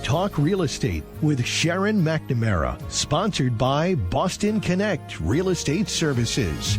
Talk Real Estate with Sharon McNamara, sponsored by Boston Connect Real Estate Services.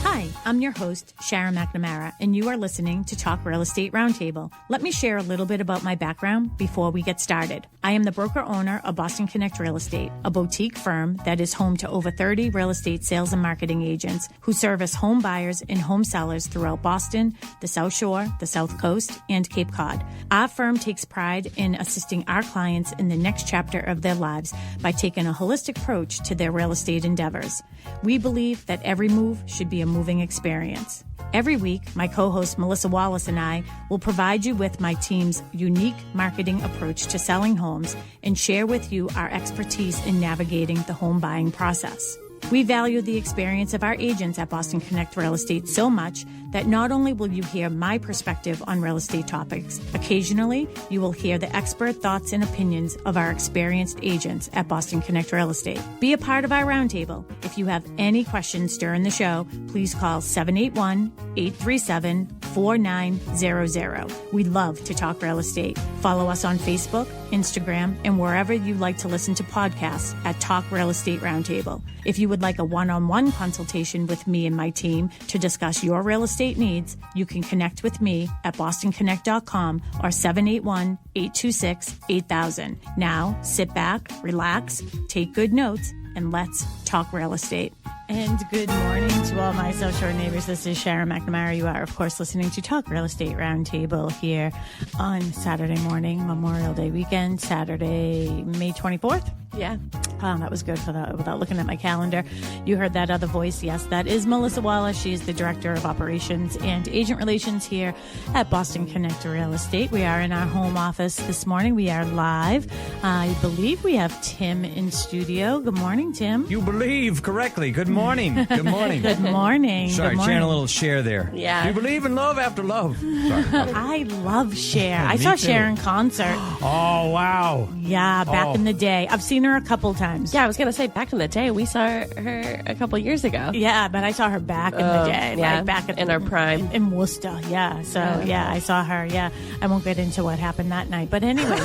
Hi, I'm your host, Sharon McNamara, and you are listening to Talk Real Estate Roundtable. Let me share a little bit about my background before we get started. I am the broker-owner of Boston Connect Real Estate, a boutique firm that is home to over 30 real estate sales and marketing agents who service home buyers and home sellers throughout Boston, the South Shore, the South Coast, and Cape Cod. Our firm takes pride in assisting our clients in the next chapter of their lives by taking a holistic approach to their real estate endeavors. We believe that every move should be a moving experience. Every week, my co-host Melissa Wallace and I will provide you with my team's unique marketing approach to selling homes and share with you our expertise in navigating the home buying process. We value the experience of our agents at Boston Connect Real Estate so much that not only will you hear my perspective on real estate topics, occasionally you will hear the expert thoughts and opinions of our experienced agents at Boston Connect Real Estate. Be a part of our roundtable. If you have any questions during the show, please call 781-837-4900. We love to talk real estate. Follow us on Facebook, Instagram, and wherever you like to listen to podcasts at Talk Real Estate Roundtable. If you would like a one-on-one consultation with me and my team to discuss your real estate needs, you can connect with me at bostonconnect.com or 781-826-8000. Now, sit back, relax, take good notes, and let's talk real estate. And good morning to all my South Shore neighbors. This is Sharon McNamara. You are, of course, listening to Talk Real Estate Roundtable here on Saturday morning, Memorial Day weekend, Saturday, May 24th. Yeah. That was good for that without looking at my calendar. You heard that other voice. Yes, that is Melissa Wallace. She is the Director of Operations and Agent Relations here at Boston Connect Real Estate. We are in our home office this morning. We are live. I believe we have Tim in studio. Good morning, Tim. You believe correctly. Good morning. Good morning. Good morning. Sorry, Good morning. sharing a little share there. Yeah. You believe in love after love. Sorry. I love Cher. I Me saw too. Cher in concert. Oh, wow. Yeah, back in the day. I've seen her a couple times. Yeah, I was going to say, back in the day, we saw her a couple years ago. Yeah, but I saw her back in the day. Yeah, like back in our prime. In Worcester, yeah. So, yeah, I saw her, yeah. I won't get into what happened that night. But anyways.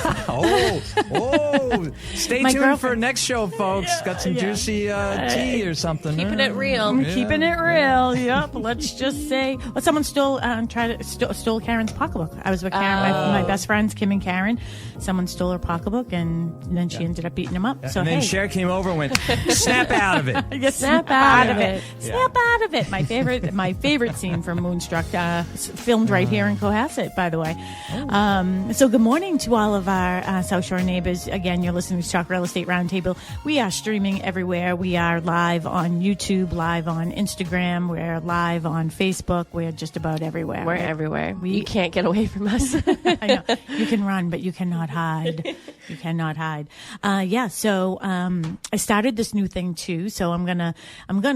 Stay My tuned girlfriend- for next show, folks. Got some juicy tea or something. Keeping it real. Keeping it real. Yep. Let's just say, well, someone stole Karen's pocketbook. I was with Karen, my best friends, Kim and Karen. Someone stole her pocketbook, and then she ended up beating him up. So and then Cher came over and went, snap out of it. Snap out of it. Snap out of it. My favorite scene from Moonstruck, filmed right here in Cohasset, by the way. So good morning to all of our South Shore neighbors. Again, you're listening to Talk Real Estate Roundtable. We are streaming everywhere. We are live on YouTube, live on Instagram. We're live on Facebook. We're just about everywhere. We're everywhere. You can't get away from us. I know. You can run, but you cannot hide. You cannot hide. So I started this new thing too. So I'm gonna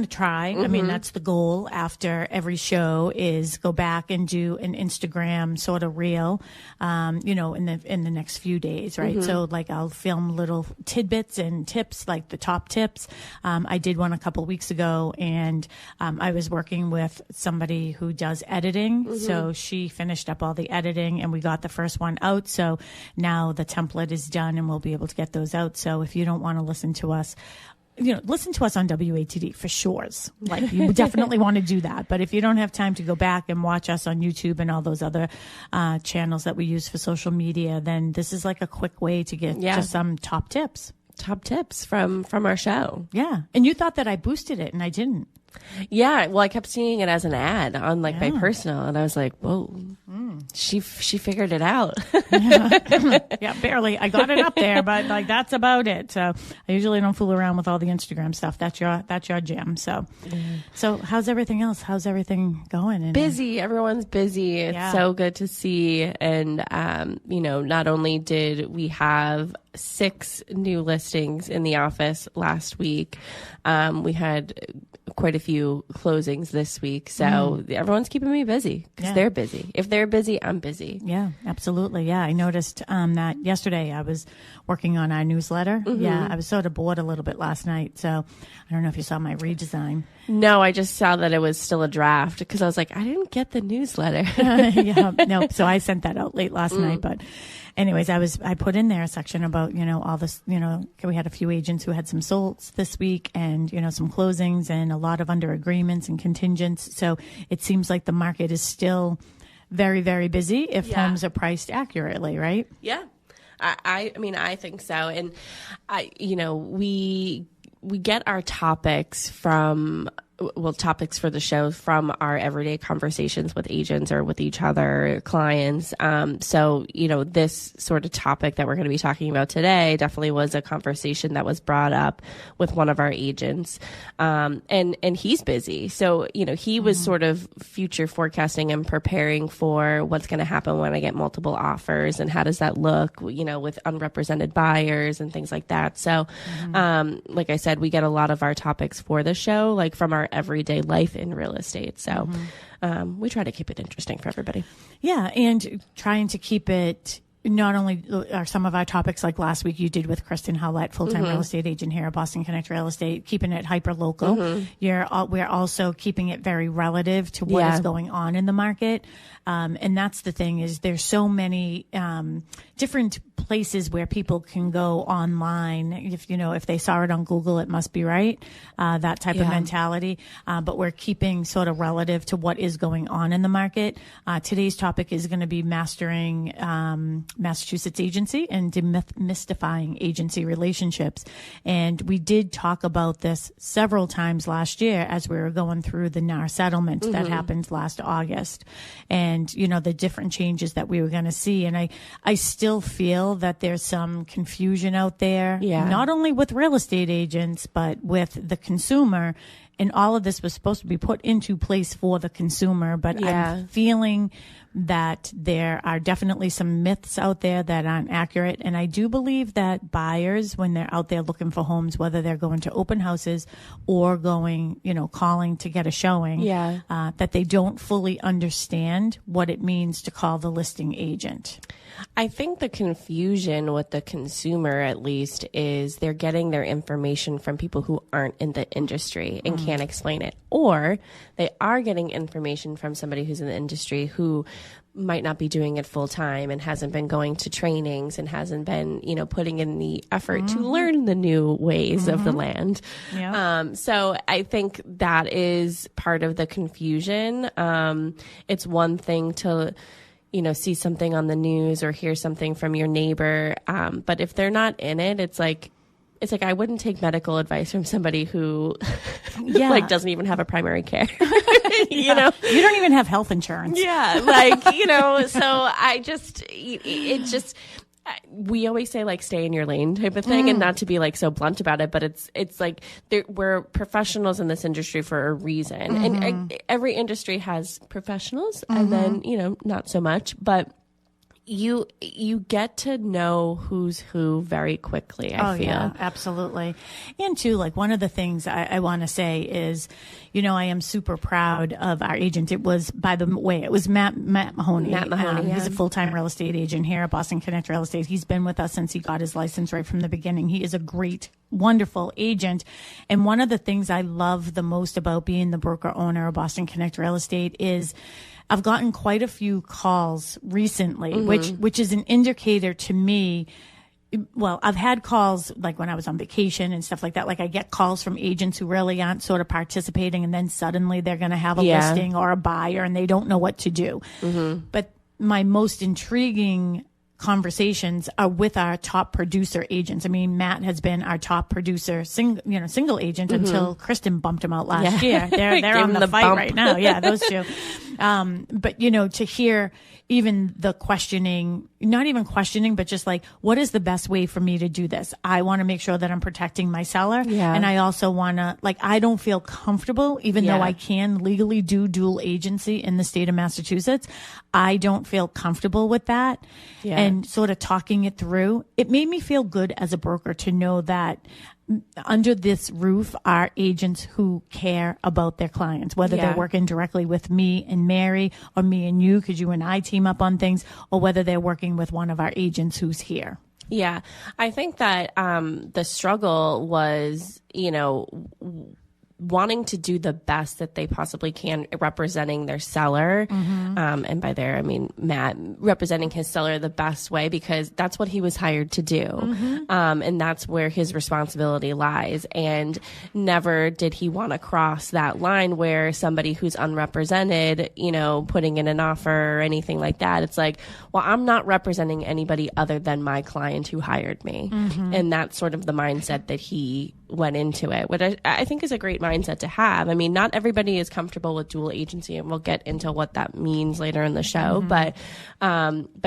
try. I mean, that's the goal after every show is go back and do an Instagram sort of reel, in the next few days, right? So like I'll film little tidbits and tips, like the top tips. I did one a couple weeks ago, and I was working with somebody who does editing. So she finished up all the editing, and we got the first one out. So now the template is done, and we'll be able to get those out. So if you don't want to listen to us, listen to us on WATD for sure. Like, you definitely want to do that. But if you don't have time to go back and watch us on YouTube and all those other channels that we use for social media, then this is like a quick way to get just some top tips. Top tips from our show. Yeah. And you thought that I boosted it, and I didn't. Yeah, well, I kept seeing it as an ad on my personal, and I was like, whoa, she figured it out. Yeah, barely. I got it up there, but like that's about it. So I usually don't fool around with all the Instagram stuff. That's your jam. So how's everything else? How's everything going? Busy. Everyone's busy. It's so good to see. And not only did we have 6 new listings in the office last week, we had quite a few closings this week. So everyone's keeping me busy because they're busy. If they're busy, I'm busy. Yeah, absolutely. Yeah, I noticed that yesterday I was working on our newsletter. Yeah, I was sort of bored a little bit last night. So I don't know if you saw my redesign. No, I just saw that it was still a draft because I was like, I didn't get the newsletter. No. So I sent that out late last night, but anyways, I put in there a section about, all this, we had a few agents who had some solds this week and, some closings and a lot of under agreements and contingents. So it seems like the market is still very, very busy if homes are priced accurately, right? Yeah. I mean, I think so. And we get our topics topics for the show from our everyday conversations with agents or with each other, clients. So, this sort of topic that we're going to be talking about today definitely was a conversation that was brought up with one of our agents. And he's busy. So, he was sort of future forecasting and preparing for what's going to happen when I get multiple offers and how does that look, with unrepresented buyers and things like that. So, like I said, we get a lot of our topics for the show, like from our everyday life in real estate. So we try to keep it interesting for everybody. Yeah. And trying to keep it, not only are some of our topics like last week you did with Kristen Howlett, full-time real estate agent here at Boston Connect Real Estate, keeping it hyper local. We're also keeping it very relative to what is going on in the market. And that's the thing is there's so many different places where people can go online. If they saw it on Google, it must be right. That type of mentality. But we're keeping sort of relative to what is going on in the market. Today's topic is going to be mastering Massachusetts agency and demystifying agency relationships. And we did talk about this several times last year as we were going through the NAR settlement that happened last August. And, the different changes that we were going to see. And I still feel that there's some confusion out there, not only with real estate agents, but with the consumer. And all of this was supposed to be put into place for the consumer. But I'm feeling that there are definitely some myths out there that aren't accurate. And I do believe that buyers, when they're out there looking for homes, whether they're going to open houses or going, calling to get a showing, that they don't fully understand what it means to call the listing agent. I think the confusion with the consumer, at least, is they're getting their information from people who aren't in the industry and can't explain it. Or they are getting information from somebody who's in the industry who might not be doing it full time and hasn't been going to trainings and hasn't been, putting in the effort to learn the new ways of the land. Yeah. So I think that is part of the confusion. It's one thing to see something on the news or hear something from your neighbor. But if they're not in it, it's like I wouldn't take medical advice from somebody who doesn't even have a primary care. You don't even have health insurance. Yeah. So we always say stay in your lane type of thing, and not to be so blunt about it, but it's like we're professionals in this industry for a reason. And every industry has professionals and then, not so much, but you get to know who's who very quickly, I feel. Yeah, absolutely. And too, one of the things I want to say is, I am super proud of our agent. It was, by the way, it was Matt Mahoney. Matt Mahoney, He's a full-time real estate agent here at Boston Connect Real Estate. He's been with us since he got his license right from the beginning. He is a great, wonderful agent. And one of the things I love the most about being the broker owner of Boston Connect Real Estate is I've gotten quite a few calls recently, which is an indicator to me. Well, I've had calls when I was on vacation and stuff like that. I get calls from agents who really aren't sort of participating, and then suddenly they're going to have a listing or a buyer and they don't know what to do. But my most intriguing conversations are with our top producer agents. I mean, Matt has been our top producer, single agent until Kristen bumped him out last year. They're on the fight right now. Yeah, those two. But to hear even the questioning, not even questioning, but just what is the best way for me to do this? I want to make sure that I'm protecting my seller. Yeah. And I also want to, I don't feel comfortable, even though I can legally do dual agency in the state of Massachusetts. I don't feel comfortable with that. Yeah. And sort of talking it through, it made me feel good as a broker to know that under this roof are agents who care about their clients, whether they're working directly with me and Mary or me and you, because you and I team up on things, or whether they're working with one of our agents who's here. Yeah, I think that the struggle was, wanting to do the best that they possibly can representing their seller. And by there, I mean Matt, representing his seller the best way, because that's what he was hired to do. And that's where his responsibility lies. And never did he want to cross that line where somebody who's unrepresented, you know, putting in an offer or anything like that. It's like, well, I'm not representing anybody other than my client who hired me. And that's sort of the mindset that he went into it, which I think is a great mindset to have. I mean, not everybody is comfortable with dual agency, and we'll get into what that means later in the show. But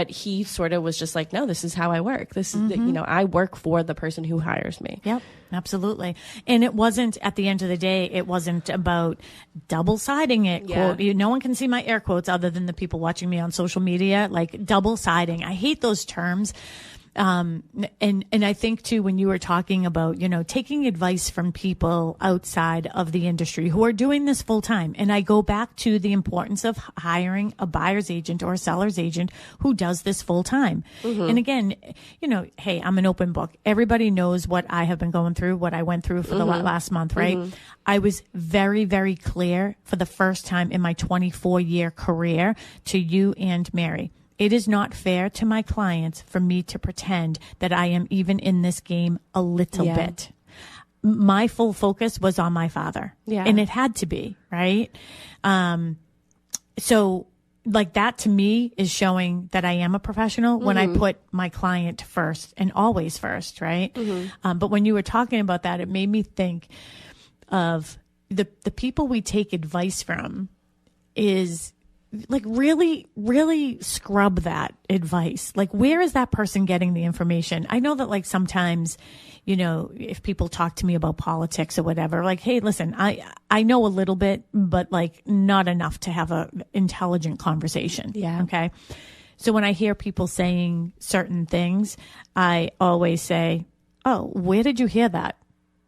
he sort of was just like, no, this is how I work. This is, you know, I work for the person who hires me. Yep, absolutely. And it wasn't, at the end of the day, it wasn't about double siding it. Yeah. Quote, no one can see my air quotes other than the people watching me on social media, like double siding. I hate those terms. And I think too, when you were talking about, you know, taking advice from people outside of the industry who are doing this full time. And I go back to the importance of hiring a buyer's agent or a seller's agent who does this full time. And again, you know, hey, I'm an open book. Everybody knows what I have been going through, what I went through for the last month, right? I was very, very clear for the first time in my 24-year career to you and Mary. It is not fair to my clients for me to pretend that I am even in this game a little bit. My full focus was on my father. And it had to be, right? So like that to me is showing that I am a professional when I put my client first, and always first, right? But when you were talking about that, it made me think of the people we take advice from is like really, really scrub that advice. Like, where is that person getting the information? I know that like sometimes, you know, if people talk to me about politics or whatever, like, hey, listen, I know a little bit, but like not enough to have a intelligent conversation. Yeah. Okay. So when I hear people saying certain things, I always say, oh, where did you hear that?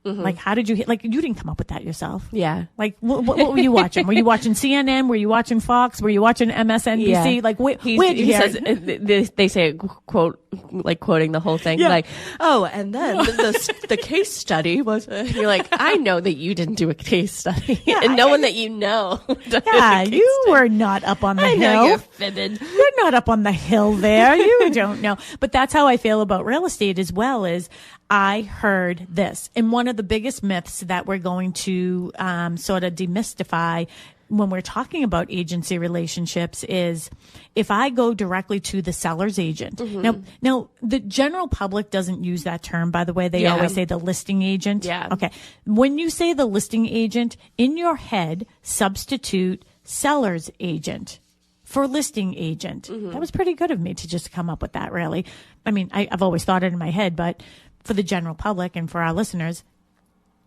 Like, how did you like, you didn't come up with that yourself. Yeah. Like, what were you watching? Were you watching CNN? Were you watching Fox? Were you watching MSNBC? Like, where'd you hear it? They say, quote, like quoting the whole thing, like, oh, and then the case study was, you're like, I know that you didn't do a case study. And no one that you know. Yeah, you were not up on the hill. I know you're fibbing. You're not up on the hill there. You don't know. But that's how I feel about real estate as well. Is I heard this. And one of the biggest myths that we're going to sort of demystify when we're talking about agency relationships is if I go directly to the seller's agent. Now the general public doesn't use that term, by the way. They always say the listing agent. Yeah. Okay. When you say the listing agent, in your head, substitute seller's agent for listing agent. That was pretty good of me to just come up with that, really. I mean, I've always thought it in my head, but for the general public and for our listeners,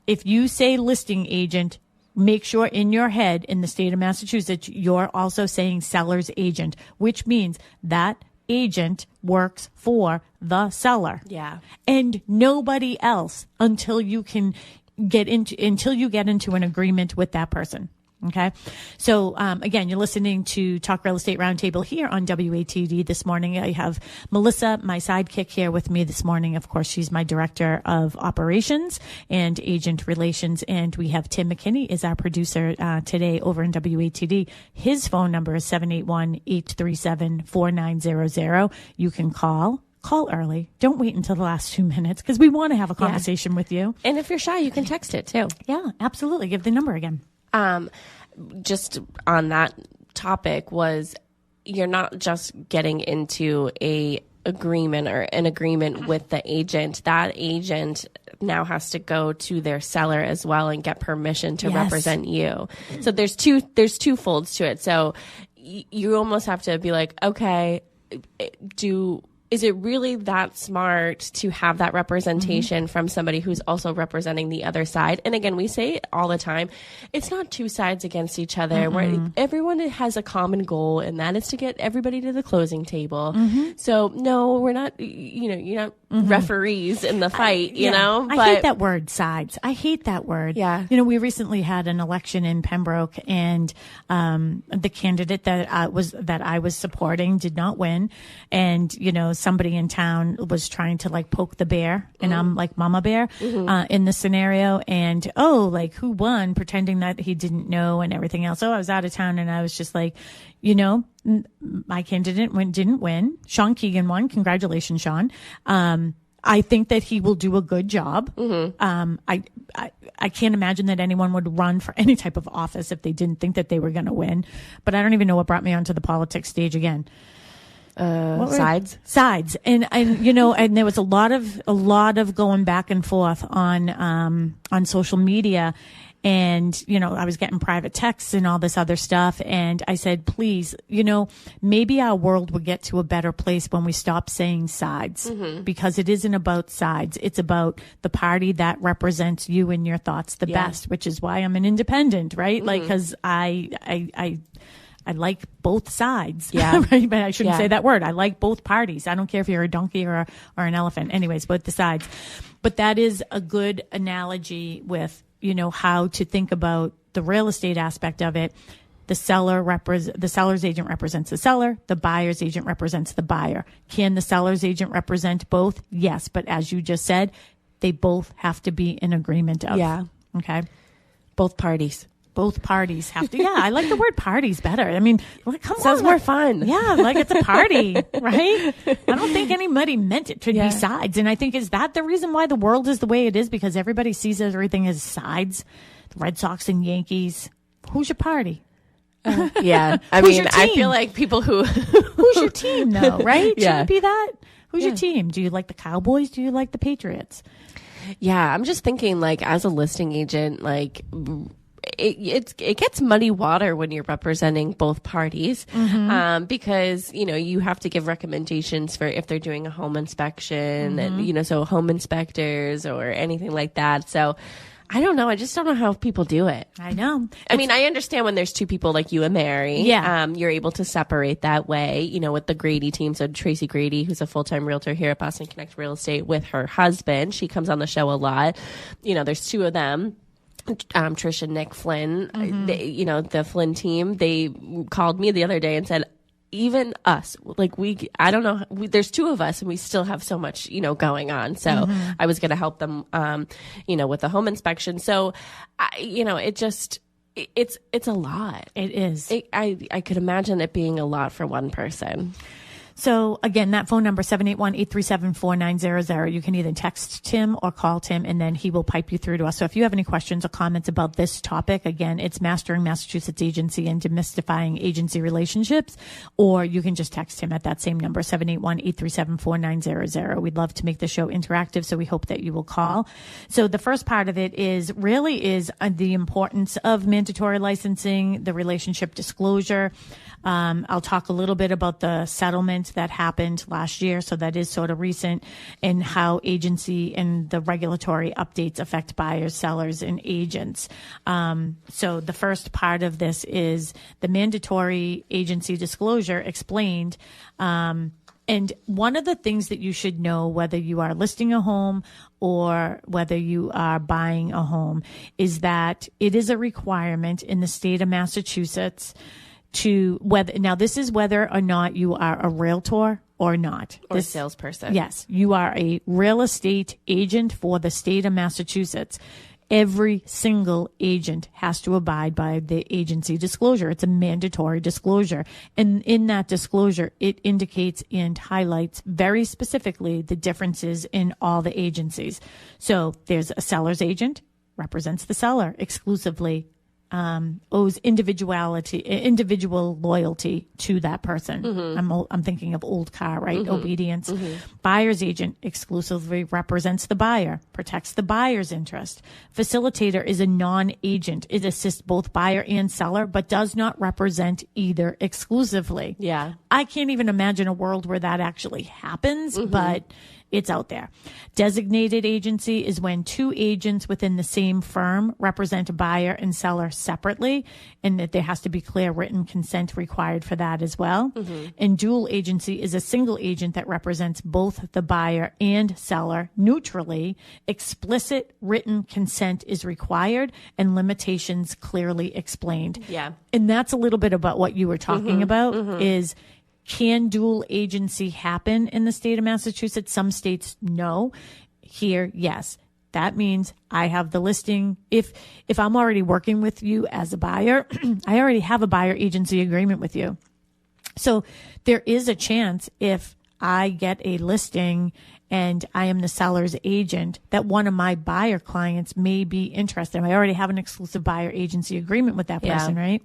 if you say listing agent, make sure in your head in the state of Massachusetts, you're also saying seller's agent, which means that agent works for the seller. Yeah. And nobody else until you get into an agreement with that person. Okay. So, again, you're listening to Talk Real Estate Roundtable here on WATD this morning. I have Melissa, my sidekick, here with me this morning. Of course, she's my director of operations and agent relations. And we have Tim McKinney is our producer, today over in WATD. His phone number is 781-837-4900. You can call early. Don't wait until the last 2 minutes because we want to have a conversation with you. And if you're shy, you can text it too. Yeah, absolutely. Give the number again. Just on that topic was you're not just getting into an agreement with the agent. That agent now has to go to their seller as well and get permission to represent you. So there's two folds to it. So you almost have to be like, okay, is it really that smart to have that representation from somebody who's also representing the other side? And again, we say it all the time. It's not two sides against each other. Where everyone has a common goal, and that is to get everybody to the closing table. So no, we're not, you're not referees in the fight, you know? I hate that word, sides. I hate that word. Yeah. We recently had an election in Pembroke, and the candidate that I was supporting did not win. And, somebody in town was trying to like poke the bear, and I'm like mama bear in this scenario. And who won, pretending that he didn't know and everything else. I was out of town, and I was just like, my candidate didn't win. Sean Keegan won. Congratulations, Sean. I think that he will do a good job. I can't imagine that anyone would run for any type of office if they didn't think that they were going to win. But I don't even know what brought me onto the politics stage again. Sides. And there was a lot of going back and forth on social media. And, I was getting private texts and all this other stuff. And I said, please, maybe our world will get to a better place when we stop saying sides, because it isn't about sides. It's about the party that represents you and your thoughts the best, which is why I'm an independent, right? Like, because I like both sides. Yeah. Right? But I shouldn't say that word. I like both parties. I don't care if you're a donkey or an elephant. Anyways, both the sides. But that is a good analogy with, how to think about the real estate aspect of it. The seller's agent represents the seller. The buyer's agent represents the buyer. Can the seller's agent represent both? Yes. But as you just said, they both have to be in agreement of. Yeah. Okay. Both parties. Both parties have to. Yeah, I like the word parties better. I mean, sounds more fun. Yeah, like it's a party, right? I don't think anybody meant it to be sides. And I think, is that the reason why the world is the way it is? Because everybody sees everything as sides. The Red Sox and Yankees. Who's your party? Yeah. I mean, I feel like people who... Who's your team, though, right? Yeah. Shouldn't it be that? Who's your team? Do you like the Cowboys? Do you like the Patriots? Yeah, I'm just thinking, like, as a listing agent, like... It gets muddy water when you're representing both parties, because, you have to give recommendations for if they're doing a home inspection and, so home inspectors or anything like that. So I don't know. I just don't know how people do it. I know. I mean, I understand when there's two people like you and Mary. Yeah. You're able to separate that way, with the Grady team. So Tracy Grady, who's a full-time realtor here at Boston Connect Real Estate with her husband. She comes on the show a lot. There's two of them. Trish and Nick Flynn, they, the Flynn team, they called me the other day and said, even us, like I don't know, there's two of us and we still have so much, going on. So I was going to help them, with the home inspection. So, it's a lot. It is. I could imagine it being a lot for one person. So again, that phone number, 781-837-4900. You can either text Tim or call Tim, and then he will pipe you through to us. So if you have any questions or comments about this topic, again, it's Mastering Massachusetts Agency and Demystifying Agency Relationships, or you can just text him at that same number, 781-837-4900. We'd love to make the show interactive, so we hope that you will call. So the first part of it is the importance of mandatory licensing, the relationship disclosure. I'll talk a little bit about the settlement that happened last year. So that is sort of recent, and how agency and the regulatory updates affect buyers, sellers, and agents. So the first part of this is the mandatory agency disclosure explained. And one of the things that you should know, whether you are listing a home or whether you are buying a home, is that it is a requirement in the state of Massachusetts this is whether or not you are a realtor or not. Or a salesperson. Yes. You are a real estate agent for the state of Massachusetts. Every single agent has to abide by the agency disclosure. It's a mandatory disclosure. And in that disclosure, it indicates and highlights very specifically the differences in all the agencies. So there's a seller's agent, represents the seller exclusively, owes individual loyalty to that person. I'm thinking of old car, right? Obedience. Buyer's agent exclusively represents the buyer, protects the buyer's interest. Facilitator is a non-agent. It assists both buyer and seller, but does not represent either exclusively. Yeah. I can't even imagine a world where that actually happens, but it's out there. Designated agency is when two agents within the same firm represent a buyer and seller separately, and that there has to be clear written consent required for that as well. And dual agency is a single agent that represents both the buyer and seller neutrally. Explicit written consent is required and limitations clearly explained. Yeah. And that's a little bit about what you were talking about is Can dual agency happen in the state of Massachusetts? Some states, no. Here, yes. That means I have the listing. If I'm already working with you as a buyer, I already have a buyer agency agreement with you. So there is a chance if I get a listing and I am the seller's agent that one of my buyer clients may be interested. I already have an exclusive buyer agency agreement with that person, right?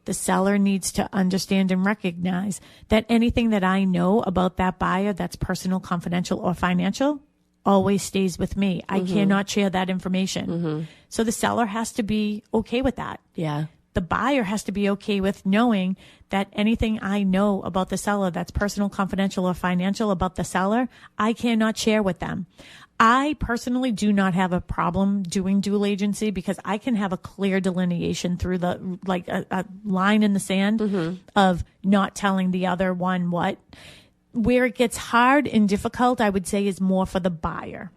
The seller needs to understand and recognize that anything that I know about that buyer that's personal, confidential, or financial always stays with me. I cannot share that information. So the seller has to be okay with that. Yeah. The buyer has to be okay with knowing that anything I know about the seller that's personal, confidential, or financial about the seller, I cannot share with them. I personally do not have a problem doing dual agency because I can have a clear delineation through the, like a line in the sand of not telling the other one what. Where it gets hard and difficult, I would say, is more for the buyer.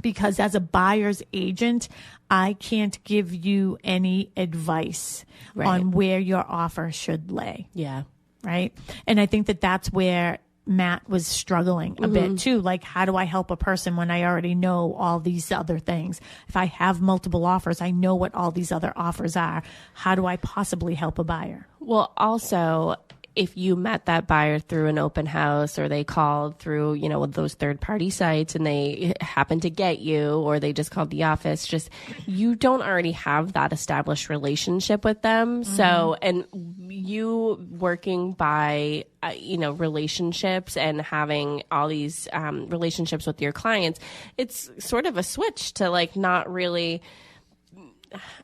Because as a buyer's agent, I can't give you any advice on where your offer should lay. Yeah. Right. And I think that that's where Matt was struggling a bit too. Like, how do I help a person when I already know all these other things? If I have multiple offers, I know what all these other offers are. How do I possibly help a buyer? Well, also, if you met that buyer through an open house or they called through, you know, those third party sites and they happened to get you, or they just called the office, just, you don't already have that established relationship with them. So, and you working by, you know, relationships and having all these relationships with your clients, it's sort of a switch to like not really,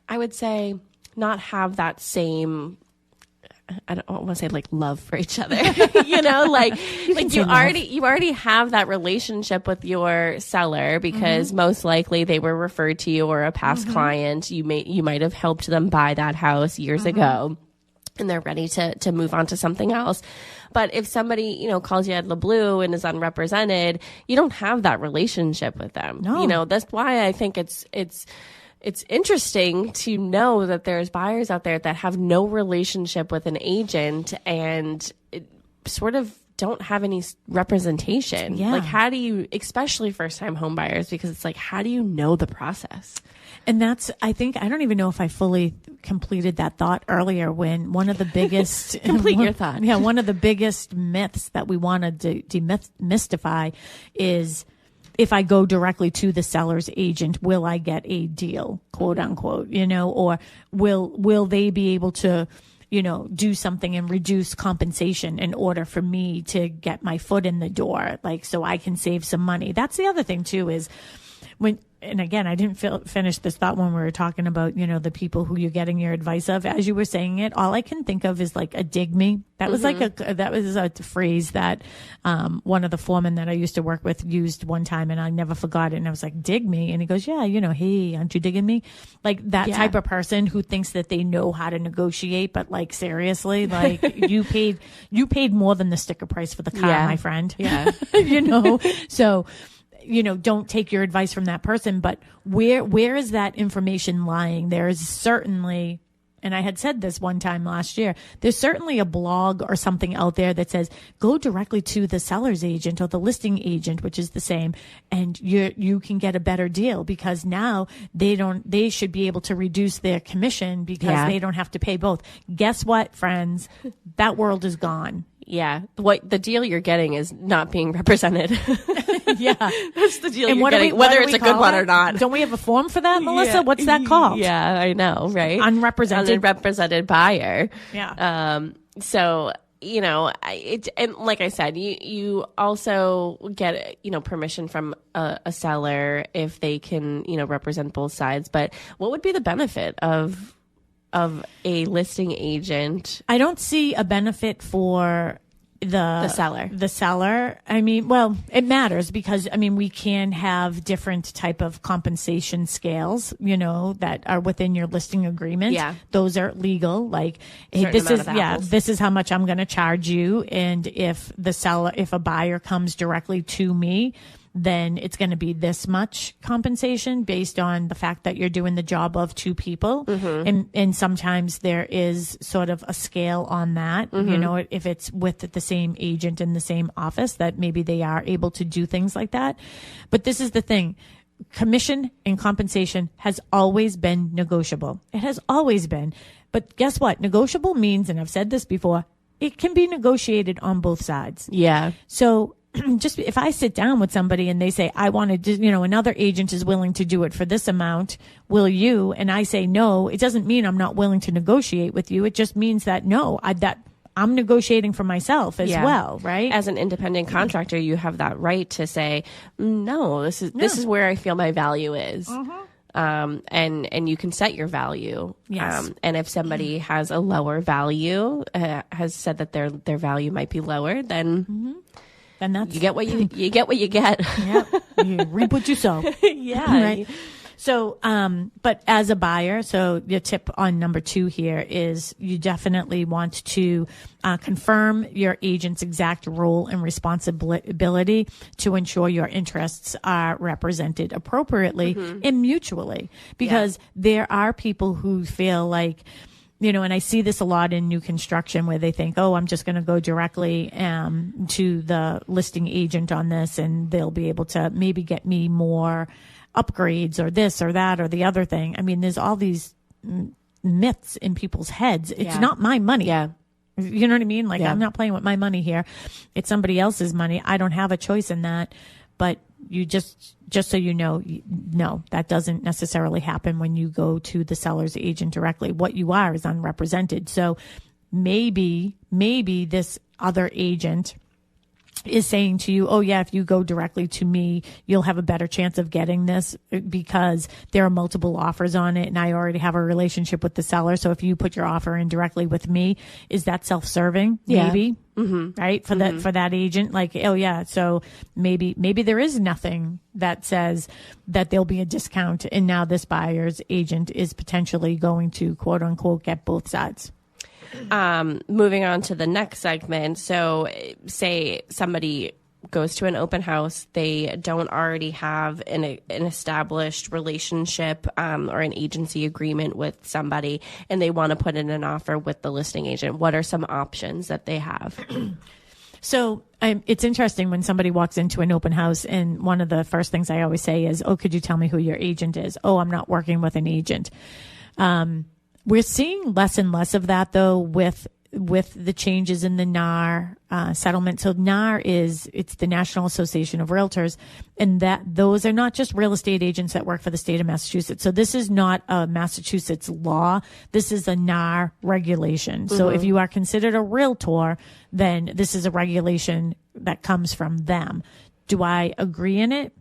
I would say, not have that same, I don't want to say like love for each other, you know, like you already have that relationship with your seller because most likely they were referred to you or a past client. You might have helped them buy that house years ago and they're ready to move on to something else. But if somebody, you know, calls you out of the blue and is unrepresented, you don't have that relationship with them. No. You know, that's why I think it's interesting to know that there's buyers out there that have no relationship with an agent and sort of don't have any representation. Yeah. Like, how do you, especially first time home buyers, because it's like, how do you know the process? And that's, I don't even know if I fully completed that thought earlier when one of the biggest, Complete your thought. Yeah. One of the biggest myths that we want to demystify is, if I go directly to the seller's agent, will I get a deal, quote unquote, you know, or will they be able to, you know, do something and reduce compensation in order for me to get my foot in the door, like, so I can save some money. That's the other thing too, is when, and again, I didn't finish this thought when we were talking about, you know, the people who you're getting your advice of. As you were saying it, all I can think of is like a dig me. That was that was a phrase that one of the foremen that I used to work with used one time, and I never forgot it. And I was like, dig me? And he goes, yeah, you know, hey, aren't you digging me? Like that type of person who thinks that they know how to negotiate, but like seriously, like you paid more than the sticker price for the car, my friend. Yeah. You know, so, you know, don't take your advice from that person, but where is that information lying? There is certainly, and I had said this one time last year, there's certainly a blog or something out there that says, go directly to the seller's agent or the listing agent, which is the same, and you can get a better deal because now they should be able to reduce their commission because they don't have to pay both. Guess what, friends? That world is gone. Yeah. What the deal you're getting is not being represented. Yeah. That's the deal And you're getting, whether it's a good one or not. Don't we have a form for that, Melissa? What's that called? Yeah, I know, right? Unrepresented buyer. Yeah. So, you know, and like I said, you also get, you know, permission from a seller if they can, you know, represent both sides. But what would be the benefit of a listing agent? I don't see a benefit for the seller. I mean, well, it matters because, I mean, we can have different type of compensation scales, you know, that are within your listing agreement. Yeah. Those are legal. Like, hey, this is how much I'm going to charge you. And if a buyer comes directly to me, then it's going to be this much compensation based on the fact that you're doing the job of two people. And sometimes there is sort of a scale on that. You know, if it's with the same agent in the same office, that maybe they are able to do things like that. But this is the thing. Commission and compensation has always been negotiable. It has always been. But guess what? Negotiable means, and I've said this before, it can be negotiated on both sides. Yeah. So just if I sit down with somebody and they say, I want to, you know, another agent is willing to do it for this amount, will you? And I say no, it doesn't mean I'm not willing to negotiate with you. It just means that no, I'm negotiating for myself as well, right? As an independent contractor, you have that right to say, no, this is where I feel my value is. And you can set your value. Yes. And if somebody has a lower value, has said that their value might be lower, then that's you get what you get. Yeah, you reap what you sow. Yeah. Right. So, but as a buyer, so your tip on number 2 here is you definitely want to confirm your agent's exact role and responsibility to ensure your interests are represented appropriately and mutually, because there are people who feel like, you know, and I see this a lot in new construction where they think, oh, I'm just going to go directly to the listing agent on this and they'll be able to maybe get me more upgrades or this or that or the other thing. I mean, there's all these myths in people's heads. It's not my money. Yeah. You know what I mean? Like, I'm not playing with my money here. It's somebody else's money. I don't have a choice in that. But you just so you know, no, that doesn't necessarily happen when you go to the seller's agent directly. What you are is unrepresented. So maybe this other agent is saying to you, oh yeah, if you go directly to me, you'll have a better chance of getting this because there are multiple offers on it and I already have a relationship with the seller. So if you put your offer in directly with me, is that self-serving? Maybe. Right. For that agent, like, oh yeah. So maybe there is nothing that says that there'll be a discount. And now this buyer's agent is potentially going to quote unquote get both sides. Moving on to the next segment. So say somebody goes to an open house, they don't already have an established relationship or an agency agreement with somebody, and they want to put in an offer with the listing agent. What are some options that they have? So it's interesting when somebody walks into an open house, and one of the first things I always say is, oh, could you tell me who your agent is? Oh, I'm not working with an agent. We're seeing less and less of that, though, with the changes in the NAR settlement. So NAR it's the National Association of Realtors, and those are not just real estate agents that work for the state of Massachusetts. So this is not a Massachusetts law. This is a NAR regulation. So if you are considered a realtor, then this is a regulation that comes from them. Do I agree in it?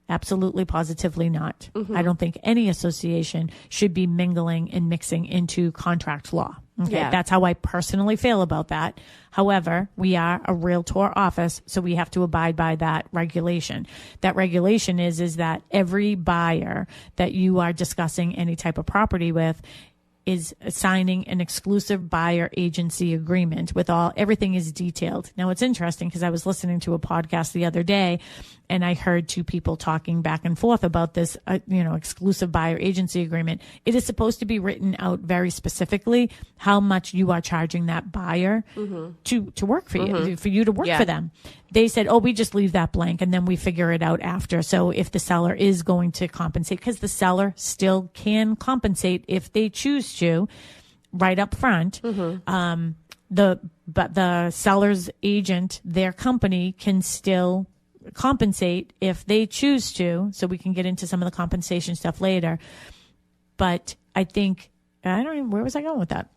Absolutely, positively not. I don't think any association should be mingling and mixing into contract law. Okay, that's how I personally feel about that. However, we are a realtor office, so we have to abide by that regulation. That regulation is that every buyer that you are discussing any type of property with is signing an exclusive buyer agency agreement with everything is detailed. Now it's interesting because I was listening to a podcast the other day and I heard two people talking back and forth about this, exclusive buyer agency agreement. It is supposed to be written out very specifically how much you are charging that buyer to work for you, for you to work for them. They said, oh, we just leave that blank and then we figure it out after. So if the seller is going to compensate, because the seller still can compensate if they choose to right up front, but the seller's agent, their company, can still compensate if they choose to. So we can get into some of the compensation stuff later. But I think, where was I going with that?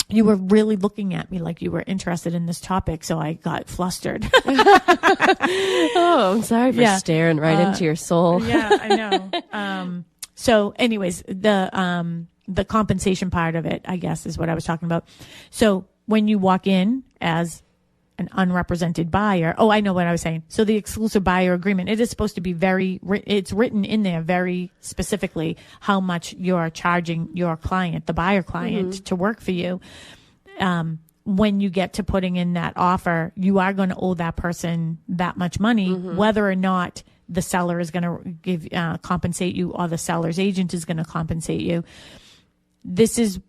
You were really looking at me like you were interested in this topic, so I got flustered. Oh, I'm sorry for staring right into your soul. Yeah, I know. So anyways, the compensation part of it, I guess, is what I was talking about. So when you walk in as an unrepresented buyer, I know what I was saying. So the exclusive buyer agreement, it is supposed to be it's written in there very specifically how much you're charging your client, the buyer client, to work for you. when you get to putting in that offer, you are going to owe that person that much money, whether or not the seller is going to give compensate you or the seller's agent is going to compensate you. This is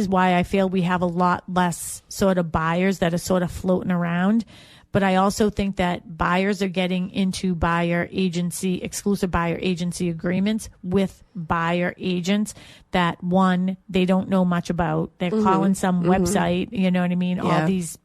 why I feel we have a lot less sort of buyers that are sort of floating around. But I also think that buyers are getting into exclusive buyer agency agreements with buyer agents that, one, they don't know much about. They're calling some website, you know what I mean? Yeah. All these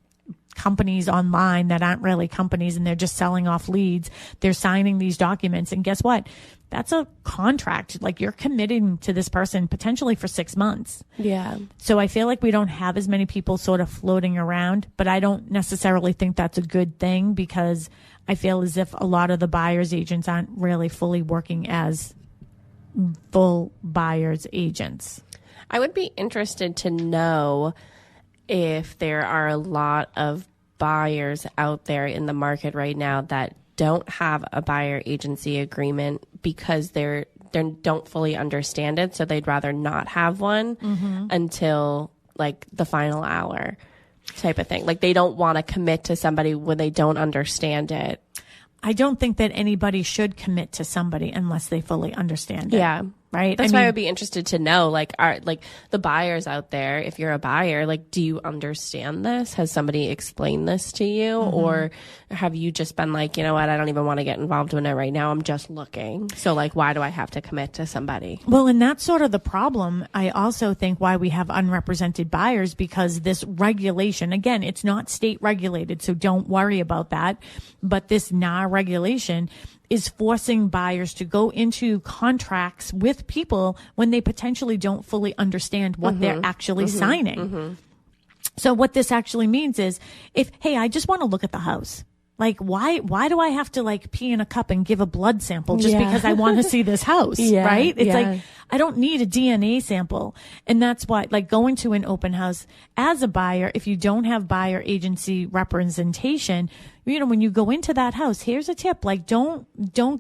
companies online that aren't really companies, and they're just selling off leads. They're signing these documents. And guess what? That's a contract. Like, you're committing to this person potentially for 6 months. Yeah. So I feel like we don't have as many people sort of floating around, but I don't necessarily think that's a good thing, because I feel as if a lot of the buyer's agents aren't really fully working as full buyer's agents. I would be interested to know if there are a lot of buyers out there in the market right now that don't have a buyer agency agreement because they don't fully understand it, so they'd rather not have one until like the final hour type of thing. Like, they don't want to commit to somebody when they don't understand it. I don't think that anybody should commit to somebody unless they fully understand it. Yeah. Right. That's why I would be interested to know, like, the buyers out there, if you're a buyer, like, do you understand this? Has somebody explained this to you? Or have you just been like, you know what, I don't even want to get involved in it right now. I'm just looking. So, like, why do I have to commit to somebody? Well, and that's sort of the problem. I also think why we have unrepresented buyers, because this regulation, again, it's not state regulated, so don't worry about that. But this NAR regulation is forcing buyers to go into contracts with people when they potentially don't fully understand what they're actually signing. So what this actually means is, hey, I just want to look at the house. Like, why do I have to, like, pee in a cup and give a blood sample just because I want to see this house? Right? It's like, I don't need a DNA sample. And that's why, like, going to an open house as a buyer, if you don't have buyer agency representation, you know, when you go into that house, here's a tip. Like, don't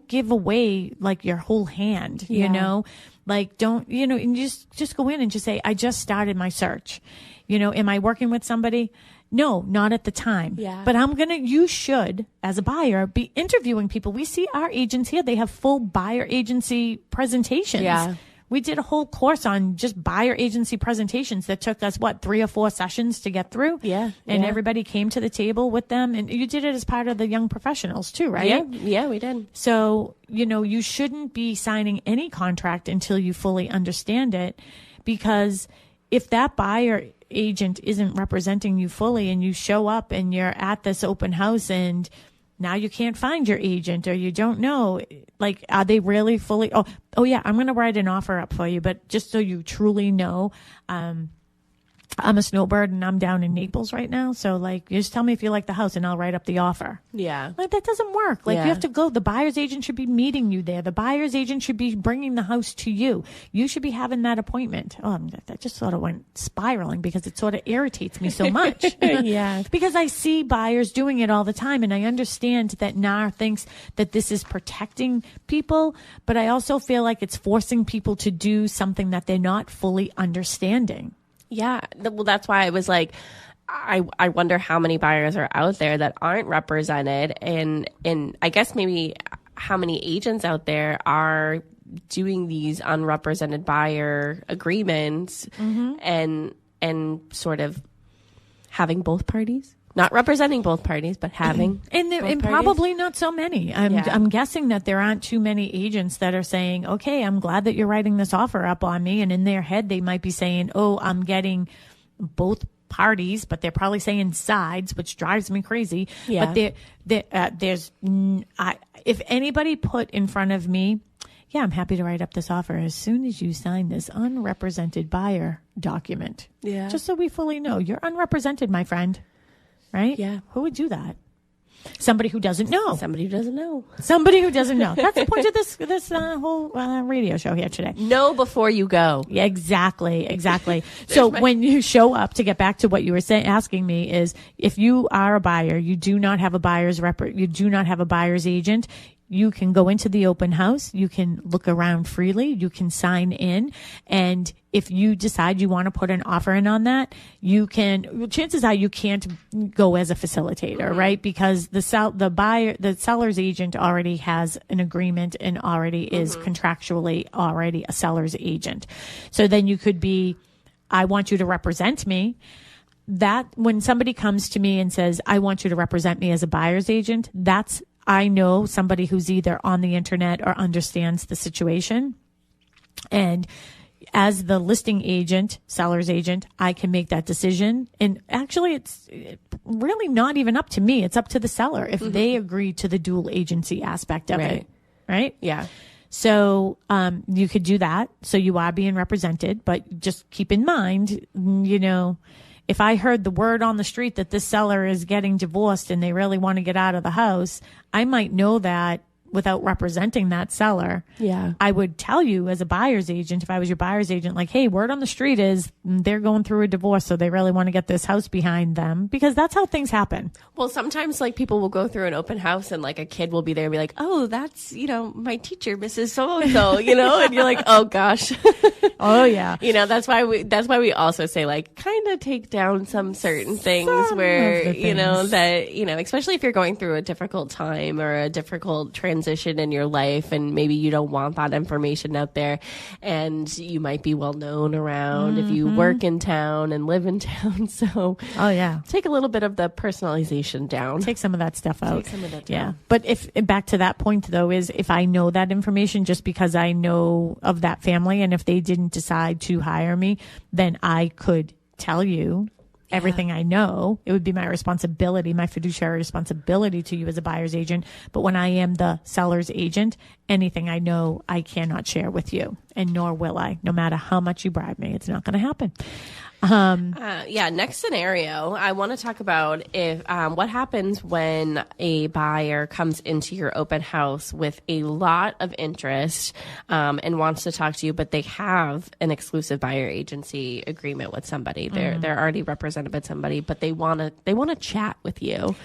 give away, like, your whole hand, you know, like, don't, you know, and just go in and just say, I just started my search. You know, am I working with somebody? No, not at the time. Yeah. But you should, as a buyer, be interviewing people. We see our agents here. They have full buyer agency presentations. Yeah. We did a whole course on just buyer agency presentations that took us, 3 or 4 sessions to get through? Yeah. And everybody came to the table with them. And you did it as part of the young professionals too, right? Yeah, we did. So, you know, you shouldn't be signing any contract until you fully understand it, because if that buyer agent isn't representing you fully and you show up and you're at this open house and now you can't find your agent, or you don't know, like, are they really fully, oh yeah, I'm going to write an offer up for you, but just so you truly know, I'm a snowbird and I'm down in Naples right now. So, like, just tell me if you like the house and I'll write up the offer. Yeah. Like, that doesn't work. Like, you have to go. The buyer's agent should be meeting you there. The buyer's agent should be bringing the house to you. You should be having that appointment. That just sort of went spiraling because it sort of irritates me so much. Yeah. Because I see buyers doing it all the time, and I understand that NAR thinks that this is protecting people, but I also feel like it's forcing people to do something that they're not fully understanding. Yeah. Well, that's why I was like, I wonder how many buyers are out there that aren't represented, and I guess maybe how many agents out there are doing these unrepresented buyer agreements and sort of having both parties. Not representing both parties, but having and probably not so many. I'm guessing that there aren't too many agents that are saying, okay, I'm glad that you're writing this offer up on me. And in their head, they might be saying, oh, I'm getting both parties, but they're probably saying sides, which drives me crazy. Yeah. But if anybody put in front of me, yeah, I'm happy to write up this offer as soon as you sign this unrepresented buyer document. Yeah. Just so we fully know you're unrepresented, my friend. Right? Yeah. Who would do that? Somebody who doesn't know. Somebody who doesn't know. Somebody who doesn't know. That's the point of this whole radio show here today. Know before you go. Yeah, exactly. So when you show up, to get back to what you were asking me, is if you are a buyer, you do not have a buyer's agent, you can go into the open house, you can look around freely, you can sign in, and if you decide you want to put an offer in on that, you can, chances are you can't go as a facilitator, right? Because the seller's agent already has an agreement and already is contractually already a seller's agent. So then you could be, I want you to represent me. That when somebody comes to me and says, I want you to represent me as a buyer's agent, that's, I know somebody who's either on the internet or understands the situation. And as the listing agent, seller's agent, I can make that decision. And actually, it's really not even up to me. It's up to the seller if they agree to the dual agency aspect of it. Right? Yeah. So you could do that. So you are being represented, but just keep in mind, you know, if I heard the word on the street that this seller is getting divorced and they really want to get out of the house, I might know that without representing that seller. Yeah. I would tell you as a buyer's agent, if I was your buyer's agent, like, hey, word on the street is they're going through a divorce, so they really want to get this house behind them, because that's how things happen. Well, sometimes like people will go through an open house and like a kid will be there and be like, oh, that's, you know, my teacher, Mrs. So-and-so, you know, and you're like, oh gosh. Oh yeah. You know, that's why we also say like kind of take down some certain things where, you know, that, you know, especially if you're going through a difficult time or a difficult transition in your life and maybe you don't want that information out there, and you might be well known around if you work in town and live in town. So oh yeah, take a little bit of the personalization down. Take some of that stuff out. Take some of that down. Yeah. But if back to that point though, is if I know that information just because I know of that family, and if they didn't decide to hire me, then I could tell you everything I know. It would be my responsibility, my fiduciary responsibility to you as a buyer's agent. But when I am the seller's agent, anything I know, I cannot share with you, and nor will I, no matter how much you bribe me. It's not going to happen. Next scenario, I want to talk about if what happens when a buyer comes into your open house with a lot of interest and wants to talk to you, but they have an exclusive buyer agency agreement with somebody. They're already represented by somebody, but they want to chat with you.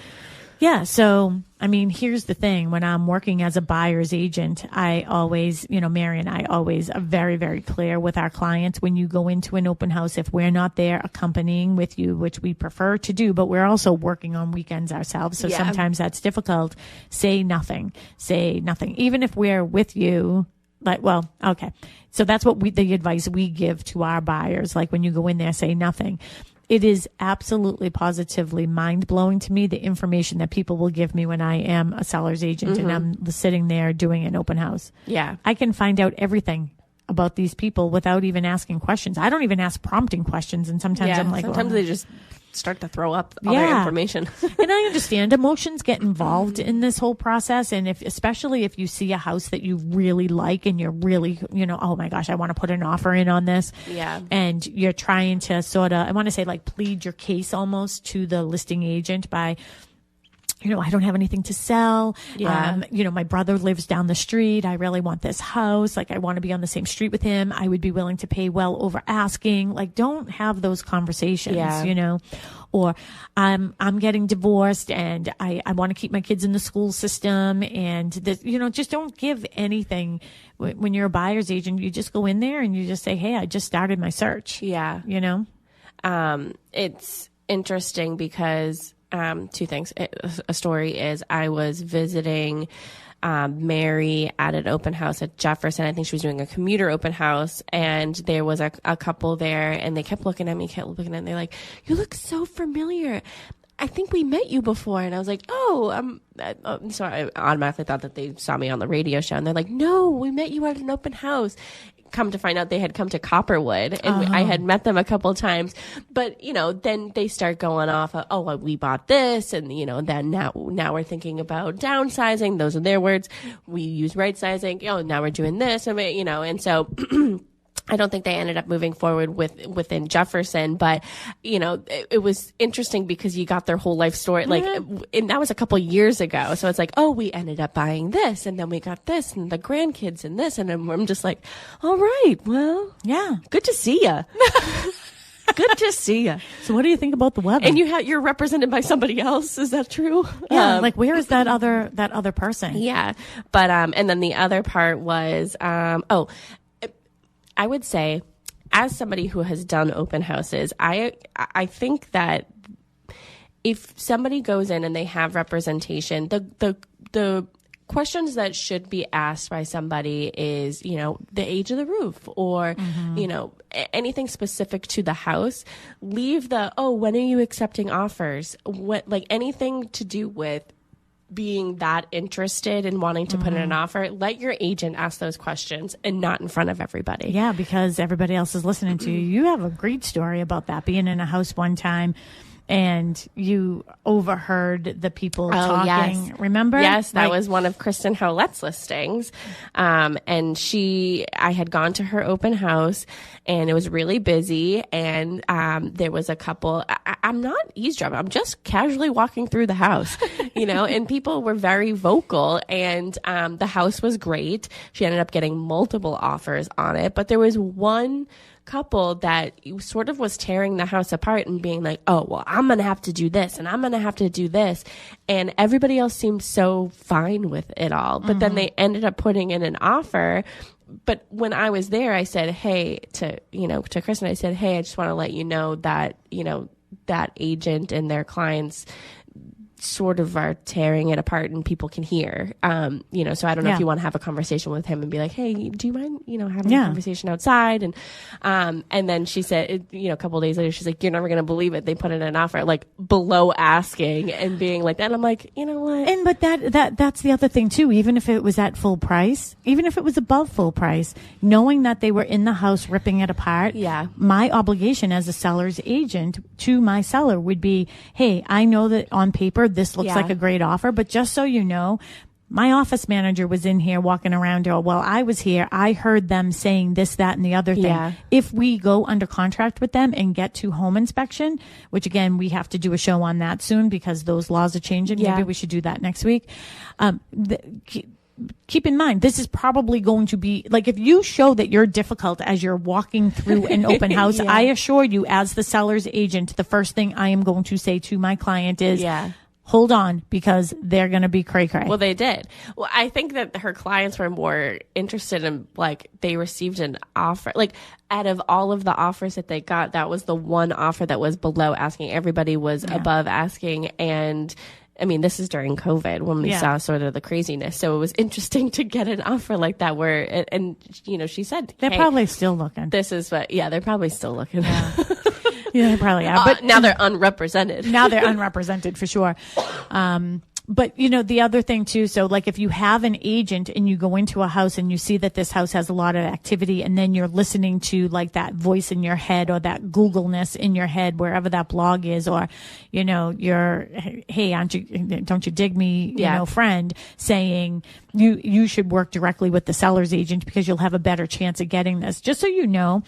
Yeah. So, I mean, here's the thing. When I'm working as a buyer's agent, I always, you know, Mary and I always are very, very clear with our clients. When you go into an open house, if we're not there accompanying with you, which we prefer to do, but we're also working on weekends ourselves. So sometimes that's difficult. Say nothing. Say nothing. Even if we're with you, like, well, okay. So that's what the advice we give to our buyers. Like when you go in there, say nothing. It is absolutely positively mind-blowing to me, the information that people will give me when I am a seller's agent and I'm sitting there doing an open house. Yeah. I can find out everything about these people without even asking questions. I don't even ask prompting questions, and sometimes I'm like, sometimes they just start to throw up all their information. And I understand emotions get involved in this whole process. And especially if you see a house that you really like and you're really, you know, oh my gosh, I want to put an offer in on this. Yeah. And you're trying to sort of, I want to say like plead your case almost to the listing agent by, you know, I don't have anything to sell. Yeah. You know, my brother lives down the street. I really want this house. Like, I want to be on the same street with him. I would be willing to pay well over asking. Like, don't have those conversations, you know, or I'm getting divorced and I want to keep my kids in the school system. And this, you know, just don't give anything. When you're a buyer's agent, you just go in there and you just say, hey, I just started my search. Yeah. You know, it's interesting because two things. A story is I was visiting Mary at an open house at Jefferson. I think she was doing a commuter open house, and there was a couple there, and they kept looking at me, and they're like, you look so familiar. I think we met you before. And I was like, so I automatically thought that they saw me on the radio show, and they're like, no, we met you at an open house. Come to find out they had come to Copperwood, and I had met them a couple of times, but you know, then they start going off of, well, we bought this, and you know, then now we're thinking about downsizing. Those are their words. We use right sizing. Now we're doing this, and you know, and so I don't think they ended up moving forward within Jefferson, but you know, it was interesting because you got their whole life story. Like, and that was a couple years ago. So it's like, we ended up buying this, and then we got this, and the grandkids, and this, and I'm just like, all right, well, yeah, good to see ya. Good to see you. So what do you think about the weather? And you're represented by somebody else. Is that true? Yeah. Like, where is that other person? Yeah. But, and then the other part was, I would say, as somebody who has done open houses, I think that if somebody goes in and they have representation, the questions that should be asked by somebody is, the age of the roof or, anything specific to the house. Leave when are you accepting offers? Anything to do with being that interested in wanting to put in an offer, let your agent ask those questions and not in front of everybody. Yeah, because everybody else is listening to you. You have a great story about that, being in a house one time and you overheard the people talking. Yes. Remember? Yes, that was one of Kristen Howlett's listings. And I had gone to her open house and it was really busy. And there was a couple, I'm not eavesdropping, I'm just casually walking through the house, and people were very vocal and the house was great. She ended up getting multiple offers on it, but there was one couple that sort of was tearing the house apart and being like, oh, well, I'm going to have to do this and I'm going to have to do this. And everybody else seemed so fine with it all. But then they ended up putting in an offer. But when I was there, I said, hey, to Kristen, I said, hey, I just want to let you know that, that agent and their clients sort of are tearing it apart and people can hear, so I don't know if you want to have a conversation with him and be like, hey, do you mind, having a conversation outside? And then she said, a couple of days later, she's like, you're never going to believe it. They put in an offer like below asking and being like that. And I'm like, you know what? And, but that's the other thing too. Even if it was at full price, even if it was above full price, knowing that they were in the house ripping it apart. Yeah. My obligation as a seller's agent to my seller would be, hey, I know that on paper, this looks like a great offer, but just so you know, my office manager was in here walking around while I was here. I heard them saying this, that, and the other thing. Yeah. If we go under contract with them and get to home inspection, which again, we have to do a show on that soon because those laws are changing. Yeah. Maybe we should do that next week. Keep in mind, this is probably going to be like if you show that you're difficult as you're walking through an open house, I assure you, as the seller's agent, the first thing I am going to say to my client is, hold on, because they're going to be cray-cray. Well, they did. Well, I think that her clients were more interested in, they received an offer. Out of all of the offers that they got, that was the one offer that was below asking. Everybody was above asking. And I mean, this is during COVID when we saw sort of the craziness. So it was interesting to get an offer like that where, and she said, they're probably still looking. This is what, they're probably still looking. Yeah, they probably are. But now they're unrepresented. Now they're unrepresented for sure. But the other thing too, so if you have an agent and you go into a house and you see that this house has a lot of activity and then you're listening to that voice in your head or that Googleness in your head, wherever that blog is, or, your, hey, don't you dig me, friend saying you should work directly with the seller's agent because you'll have a better chance of getting this. Just so you know,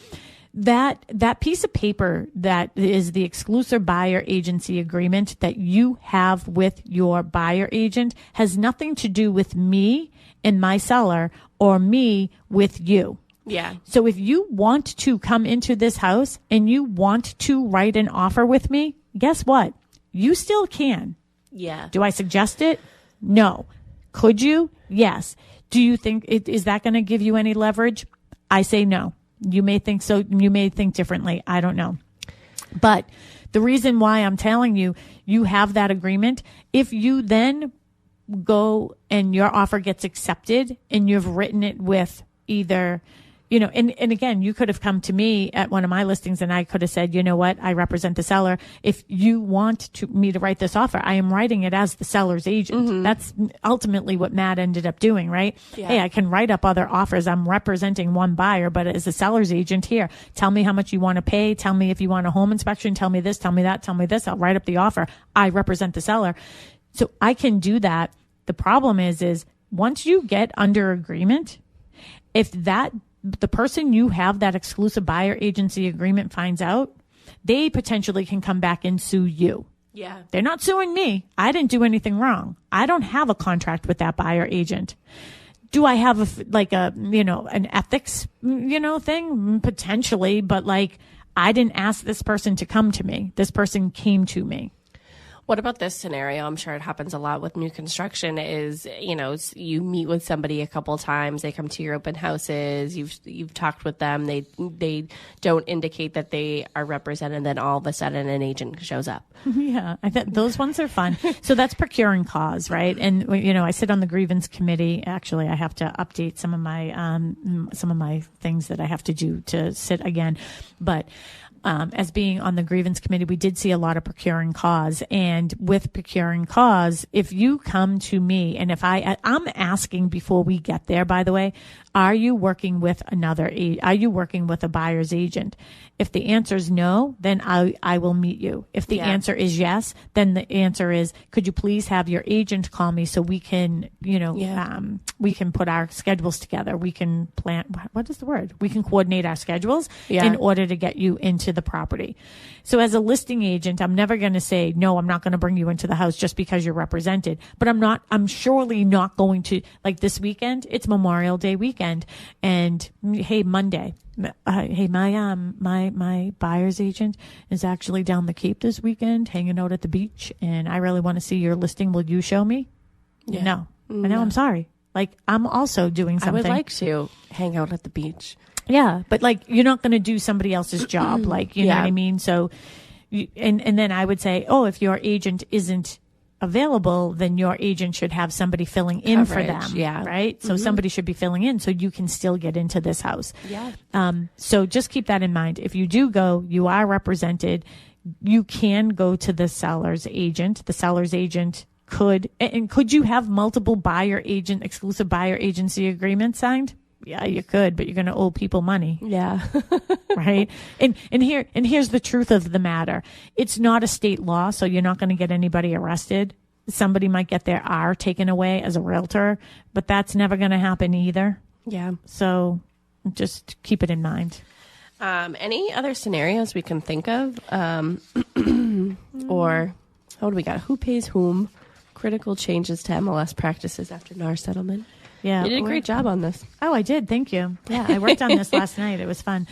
that piece of paper that is the exclusive buyer agency agreement that you have with your buyer agent has nothing to do with me and my seller or me with you. Yeah. So if you want to come into this house and you want to write an offer with me, guess what? You still can. Yeah. Do I suggest it? No. Could you? Yes. Do you think is that going to give you any leverage? I say no. You may think so. You may think differently. I don't know. But the reason why I'm telling you, you have that agreement. If you then go and your offer gets accepted and you've written it with either, and again, you could have come to me at one of my listings and I could have said, you know what? I represent the seller. If you want me to write this offer, I am writing it as the seller's agent. Mm-hmm. That's ultimately what Matt ended up doing, right? Yeah. Hey, I can write up other offers. I'm representing one buyer, but as a seller's agent here, tell me how much you want to pay. Tell me if you want a home inspection. Tell me this, tell me that, tell me this. I'll write up the offer. I represent the seller. So I can do that. The problem is once you get under agreement, if the person you have that exclusive buyer agency agreement finds out, they potentially can come back and sue you. Yeah. They're not suing me. I didn't do anything wrong. I don't have a contract with that buyer agent. Do I have an ethics, thing? Potentially, but I didn't ask this person to come to me. This person came to me. What about this scenario? I'm sure it happens a lot with new construction is, you meet with somebody a couple times, they come to your open houses, you've talked with them, they don't indicate that they are represented, and then all of a sudden an agent shows up. Yeah, those ones are fun. So that's procuring cause, right? And, I sit on the grievance committee. Actually, I have to update some of my things that I have to do to sit again. But as being on the grievance committee, we did see a lot of procuring cause. And with procuring cause, if you come to me, and if I'm asking before we get there, by the way, are you working with are you working with a buyer's agent? If the answer is no, then I will meet you. If the answer is yes, then the answer is, could you please have your agent call me so we can, we can put our schedules together. We can plan, what is the word? We can coordinate our schedules in order to get you into the property. So as a listing agent, I'm never going to say, no, I'm not going to bring you into the house just because you're represented. But I'm surely not going to, like this weekend, it's Memorial Day weekend. And hey, Monday, hey, my buyer's agent is actually down the Cape this weekend, hanging out at the beach, and I really want to see your listing. Will you show me? No. I'm sorry. Like, I'm also doing something. I would like to hang out at the beach. Yeah, but like, you're not going to do somebody else's job. Like, you know what I mean? So, and then I would say, if your agent isn't available, then your agent should have somebody filling in for them. Yeah. Right. So somebody should be filling in so you can still get into this house. Yeah. So just keep that in mind. If you do go, you are represented. You can go to the seller's agent. The seller's agent could you have multiple exclusive buyer agency agreements signed? Yeah, you could, but you're going to owe people money. Yeah. Right. And here's the truth of the matter. It's not a state law, so you're not going to get anybody arrested. Somebody might get their R taken away as a realtor, but that's never going to happen either. Yeah. So just keep it in mind. Any other scenarios we can think of? Or what do we got? Who pays whom? Critical changes to MLS practices after NAR settlement. Yeah. You did a great job on this. Oh, I did. Thank you. Yeah, I worked on this last night. It was fun.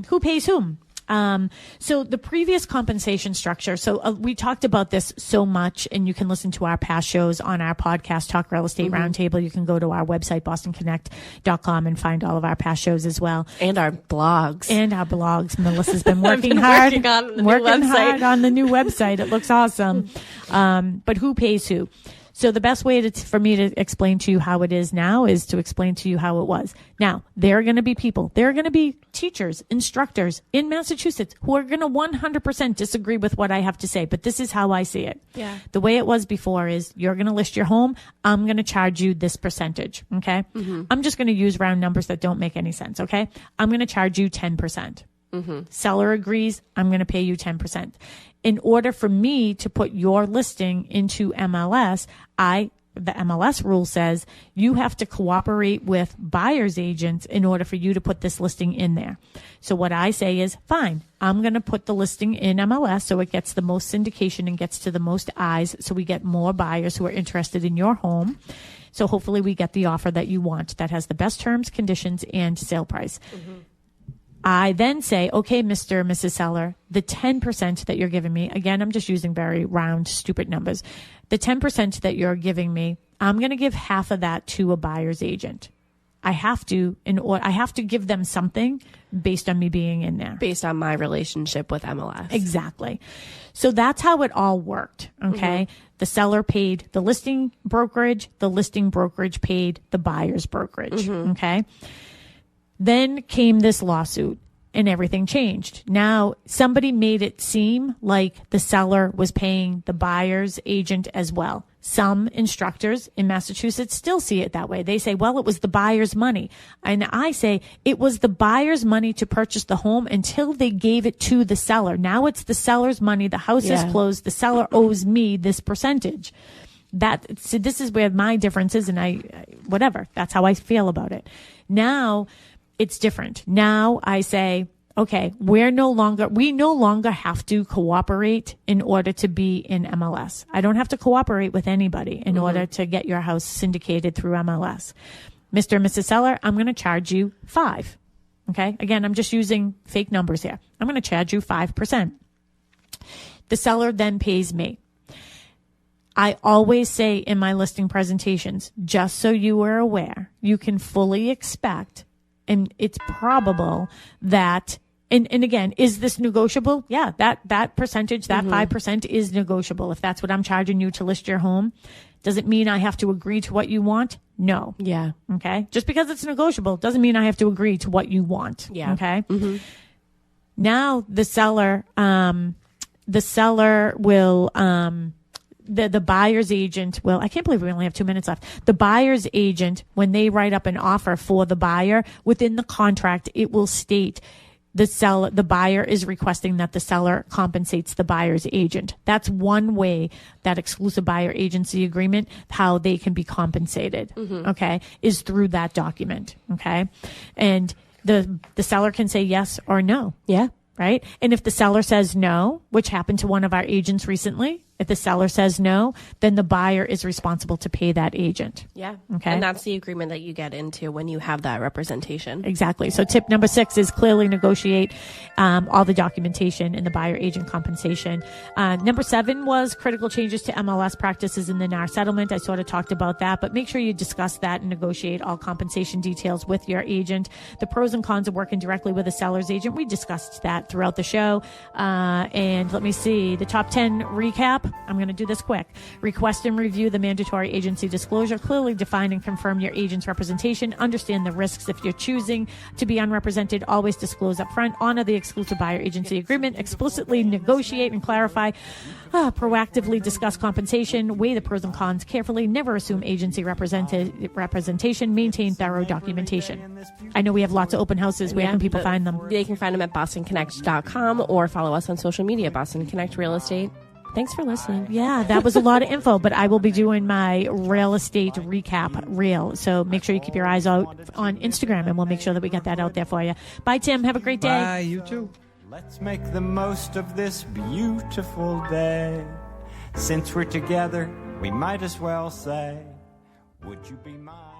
Who pays whom? So the previous compensation structure. So we talked about this so much, and you can listen to our past shows on our podcast, Talk Real Estate Roundtable. You can go to our website, bostonconnect.com, and find all of our past shows as well. And our blogs. Melissa's been working hard. working hard on the new website. It looks awesome. But who pays who? So the best way for me to explain to you how it is now is to explain to you how it was. Now, there are going to be people, there are going to be teachers, instructors in Massachusetts who are going to 100% disagree with what I have to say, but this is how I see it. Yeah. The way it was before is you're going to list your home. I'm going to charge you this percentage. Okay. I'm just going to use round numbers that don't make any sense. Okay. I'm going to charge you 10%. Seller agrees. I'm going to pay you 10%. In order for me to put your listing into MLS, the MLS rule says you have to cooperate with buyer's agents in order for you to put this listing in there. So what I say is, fine, I'm going to put the listing in MLS so it gets the most syndication and gets to the most eyes, so we get more buyers who are interested in your home. So hopefully we get the offer that you want that has the best terms, conditions, and sale price. I then say, okay, Mr. or Mrs. Seller, the 10% that you're giving me, again, I'm just using very round, stupid numbers. The 10% that you're giving me, I'm going to give half of that to a buyer's agent. I have to give them something based on me being in there. Based on my relationship with MLS. Exactly. So that's how it all worked. Okay. The seller paid the listing brokerage paid the buyer's brokerage. Okay. Then came this lawsuit and everything changed. Now, somebody made it seem like the seller was paying the buyer's agent as well. Some instructors in Massachusetts still see it that way. They say, well, it was the buyer's money. And I say it was the buyer's money to purchase the home until they gave it to the seller. Now it's the seller's money. The house is closed. The seller owes me this percentage. So this is where my difference is, and whatever. That's how I feel about it. Now, it's different. Now I say, okay, we no longer have to cooperate in order to be in MLS. I don't have to cooperate with anybody in order to get your house syndicated through MLS. Mr. and Mrs. Seller, I'm going to charge you $5. Okay. Again, I'm just using fake numbers here. I'm going to charge you 5%. The seller then pays me. I always say in my listing presentations, just so you are aware, you can fully expect, and it's probable that, and again, is this negotiable? Yeah, that percentage, that 5% is negotiable. If that's what I'm charging you to list your home, does it mean I have to agree to what you want? No. Yeah. Okay. Just because it's negotiable doesn't mean I have to agree to what you want. Yeah. Okay. Now the seller will, the buyer's agent will, I can't believe we only have 2 minutes left. The buyer's agent, when they write up an offer for the buyer, within the contract, it will state the buyer is requesting that the seller compensates the buyer's agent. That's one way that exclusive buyer agency agreement, how they can be compensated, okay, is through that document, okay? And the seller can say yes or no. Yeah. Right? And if the seller says no, which happened to one of our agents recently, if the seller says no, then the buyer is responsible to pay that agent. Yeah. Okay. And that's the agreement that you get into when you have that representation. Exactly. So tip number 6 is clearly negotiate all the documentation and the buyer agent compensation. Number 7 was critical changes to MLS practices in the NAR settlement. I sort of talked about that, but make sure you discuss that and negotiate all compensation details with your agent. The pros and cons of working directly with a seller's agent. We discussed that throughout the show. And let me see the top 10 recap. I'm going to do this quick. Request and review the mandatory agency disclosure. Clearly define and confirm your agent's representation. Understand the risks if you're choosing to be unrepresented. Always disclose up front. Honor the exclusive buyer agency agreement. Explicitly negotiate and clarify. Proactively discuss compensation. Weigh the pros and cons carefully. Never assume agency representation. Maintain thorough documentation. I know we have lots of open houses. Where can people find them? They can find them at bostonconnect.com or follow us on social media, Boston Connect Real Estate. Thanks for listening. Yeah, that was a lot of info, but I will be doing my real estate recap reel. So make sure you keep your eyes out on Instagram, and we'll make sure that we get that out there for you. Bye, Tim. Have a great day. Bye, you too. Let's make the most of this beautiful day. Since we're together, we might as well say, would you be mine?